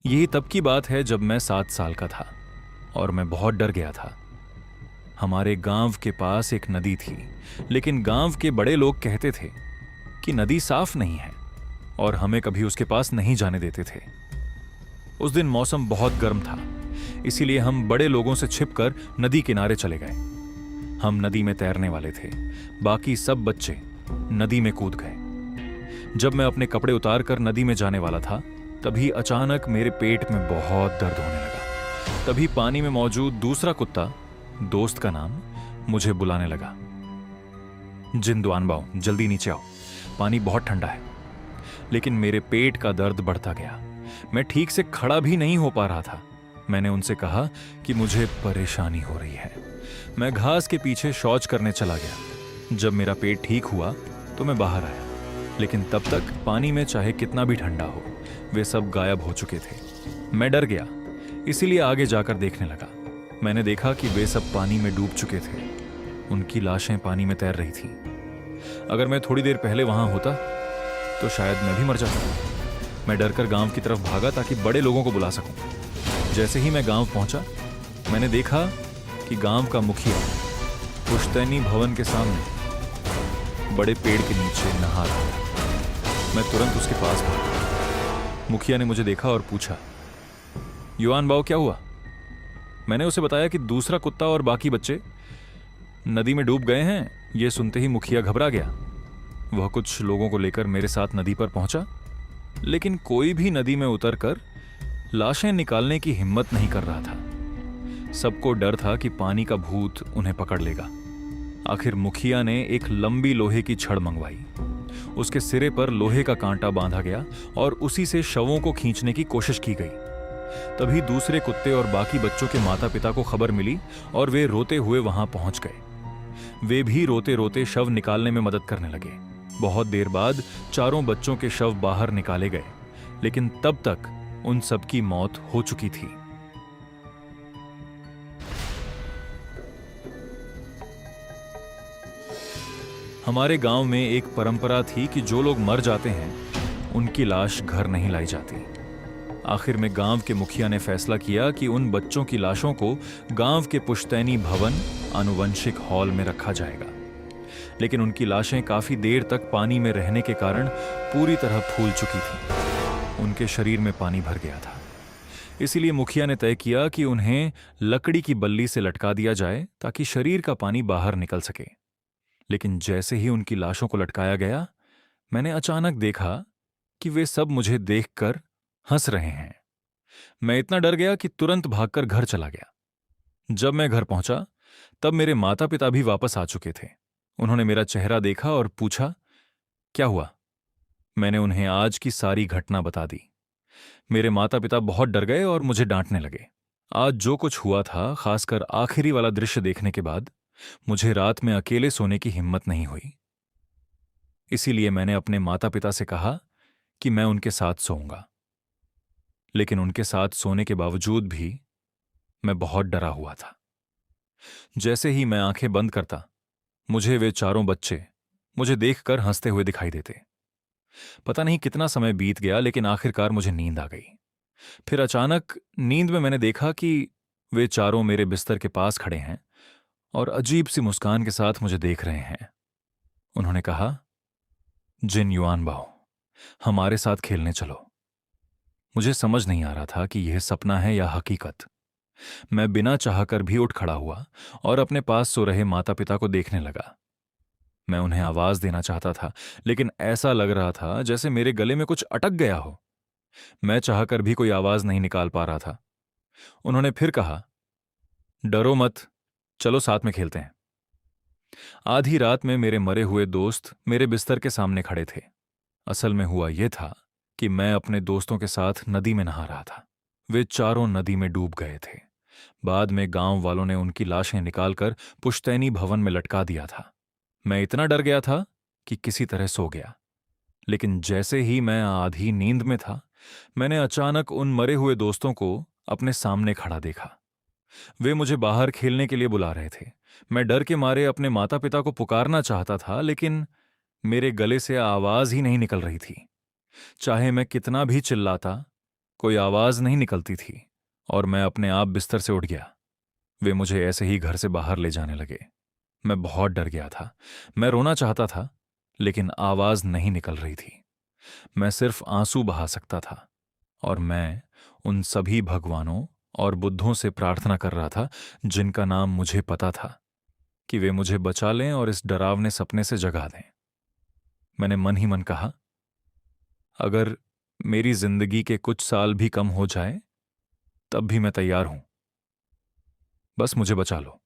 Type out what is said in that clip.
यही तब की बात है जब मैं 7 साल का था और मैं बहुत डर गया था। हमारे गांव के पास एक नदी थी, लेकिन गांव के बड़े लोग कहते थे कि नदी साफ नहीं है और हमें कभी उसके पास नहीं जाने देते थे। उस दिन मौसम बहुत गर्म था, इसीलिए हम बड़े लोगों से छिपकर नदी किनारे चले गए। हम नदी में तैरने वाले थे, बाकी सब बच्चे नदी में कूद गए। जब मैं अपने कपड़े उतार कर नदी में जाने वाला था, तभी अचानक मेरे पेट में बहुत दर्द होने लगा। तभी पानी में मौजूद दूसरा कुत्ता, दोस्त का नाम, मुझे बुलाने लगा, जिंदुआनबाओ जल्दी नीचे आओ, पानी बहुत ठंडा है। लेकिन मेरे पेट का दर्द बढ़ता गया, मैं ठीक से खड़ा भी नहीं हो पा रहा था। मैंने उनसे कहा कि मुझे परेशानी हो रही है। मैं घास के पीछे शौच करने चला गया। जब मेरा पेट ठीक हुआ तो मैं बाहर आया, लेकिन तब तक पानी में चाहे कितना भी ठंडा हो, वे सब गायब हो चुके थे। मैं डर गया, इसीलिए आगे जाकर देखने लगा। मैंने देखा कि वे सब पानी में डूब चुके थे, उनकी लाशें पानी में तैर रही थीं। अगर मैं थोड़ी देर पहले वहां होता तो शायद मैं भी मर जाता। मैं डरकर गांव की तरफ भागा ताकि बड़े लोगों को बुला सकूं। जैसे ही मैं गांव पहुंचा, मैंने देखा कि गांव का मुखिया पुश्तैनी भवन के सामने बड़े पेड़ के नीचे नहा रहा था। मैं तुरंत उसके पास भागा। मुखिया ने मुझे देखा और पूछा, युआन बाओ क्या हुआ? मैंने उसे बताया कि दूसरा कुत्ता और बाकी बच्चे नदी में डूब गए हैं। यह सुनते ही मुखिया घबरा गया। वह कुछ लोगों को लेकर मेरे साथ नदी पर पहुंचा, लेकिन कोई भी नदी में उतरकर लाशें निकालने की हिम्मत नहीं कर रहा था। सबको डर था कि पानी का भूत उन्हें पकड़ लेगा। आखिर मुखिया ने एक लंबी लोहे की छड़ मंगवाई। उसके सिरे पर लोहे का कांटा बांधा गया और उसी से शवों को खींचने की कोशिश की गई। तभी दूसरे कुत्ते और बाकी बच्चों के माता पिता को खबर मिली और वे रोते हुए वहां पहुंच गए। वे भी रोते रोते शव निकालने में मदद करने लगे। बहुत देर बाद चारों बच्चों के शव बाहर निकाले गए, लेकिन तब तक उन सबकी मौत हो चुकी थी। हमारे गांव में एक परंपरा थी कि जो लोग मर जाते हैं उनकी लाश घर नहीं लाई जाती। आखिर में गांव के मुखिया ने फैसला किया कि उन बच्चों की लाशों को गांव के पुश्तैनी भवन आनुवंशिक हॉल में रखा जाएगा। लेकिन उनकी लाशें काफी देर तक पानी में रहने के कारण पूरी तरह फूल चुकी थीं। उनके शरीर में पानी भर गया था। इसीलिए मुखिया ने तय किया कि उन्हें लकड़ी की बल्ली से लटका दिया जाए ताकि शरीर का पानी बाहर निकल सके। लेकिन जैसे ही उनकी लाशों को लटकाया गया, मैंने अचानक देखा कि वे सब मुझे देखकर हंस रहे हैं। मैं इतना डर गया कि तुरंत भागकर घर चला गया। जब मैं घर पहुंचा तब मेरे माता पिता भी वापस आ चुके थे। उन्होंने मेरा चेहरा देखा और पूछा, क्या हुआ? मैंने उन्हें आज की सारी घटना बता दी। मेरे माता पिता बहुत डर गए और मुझे डांटने लगे। आज जो कुछ हुआ था, खासकर आखिरी वाला दृश्य देखने के बाद, मुझे रात में अकेले सोने की हिम्मत नहीं हुई। इसीलिए मैंने अपने माता पिता से कहा कि मैं उनके साथ सोऊंगा। लेकिन उनके साथ सोने के बावजूद भी मैं बहुत डरा हुआ था। जैसे ही मैं आंखें बंद करता, मुझे वे चारों बच्चे मुझे देखकर हंसते हुए दिखाई देते। पता नहीं कितना समय बीत गया, लेकिन आखिरकार मुझे नींद आ गई। फिर अचानक नींद में मैंने देखा कि वे चारों मेरे बिस्तर के पास खड़े हैं और अजीब सी मुस्कान के साथ मुझे देख रहे हैं। उन्होंने कहा, जिन युआन बाओ, हमारे साथ खेलने चलो। मुझे समझ नहीं आ रहा था कि यह सपना है या हकीकत। मैं बिना चाहकर भी उठ खड़ा हुआ और अपने पास सो रहे माता पिता को देखने लगा। मैं उन्हें आवाज देना चाहता था, लेकिन ऐसा लग रहा था जैसे मेरे गले में कुछ अटक गया हो। मैं चाहकर भी कोई आवाज नहीं निकाल पा रहा था। उन्होंने फिर कहा, डरो मत, चलो साथ में खेलते हैं। आधी रात में मेरे मरे हुए दोस्त मेरे बिस्तर के सामने खड़े थे। असल में हुआ यह था कि मैं अपने दोस्तों के साथ नदी में नहा रहा था। वे चारों नदी में डूब गए थे। बाद में गांव वालों ने उनकी लाशें निकालकर पुश्तैनी भवन में लटका दिया था। मैं इतना डर गया था कि किसी तरह सो गया। लेकिन जैसे ही मैं आधी नींद में था, मैंने अचानक उन मरे हुए दोस्तों को अपने सामने खड़ा देखा। वे मुझे बाहर खेलने के लिए बुला रहे थे। मैं डर के मारे अपने माता पिता को पुकारना चाहता था, लेकिन मेरे गले से आवाज ही नहीं निकल रही थी। चाहे मैं कितना भी चिल्लाता, कोई आवाज नहीं निकलती थी और मैं अपने आप बिस्तर से उठ गया। वे मुझे ऐसे ही घर से बाहर ले जाने लगे। मैं बहुत डर गया था। मैं रोना चाहता था, लेकिन आवाज नहीं निकल रही थी। मैं सिर्फ आंसू बहा सकता था और मैं उन सभी भगवानों और बुद्धों से प्रार्थना कर रहा था जिनका नाम मुझे पता था, कि वे मुझे बचा लें और इस डरावने सपने से जगा दें। मैंने मन ही मन कहा, अगर मेरी जिंदगी के कुछ साल भी कम हो जाए तब भी मैं तैयार हूं, बस मुझे बचा लो।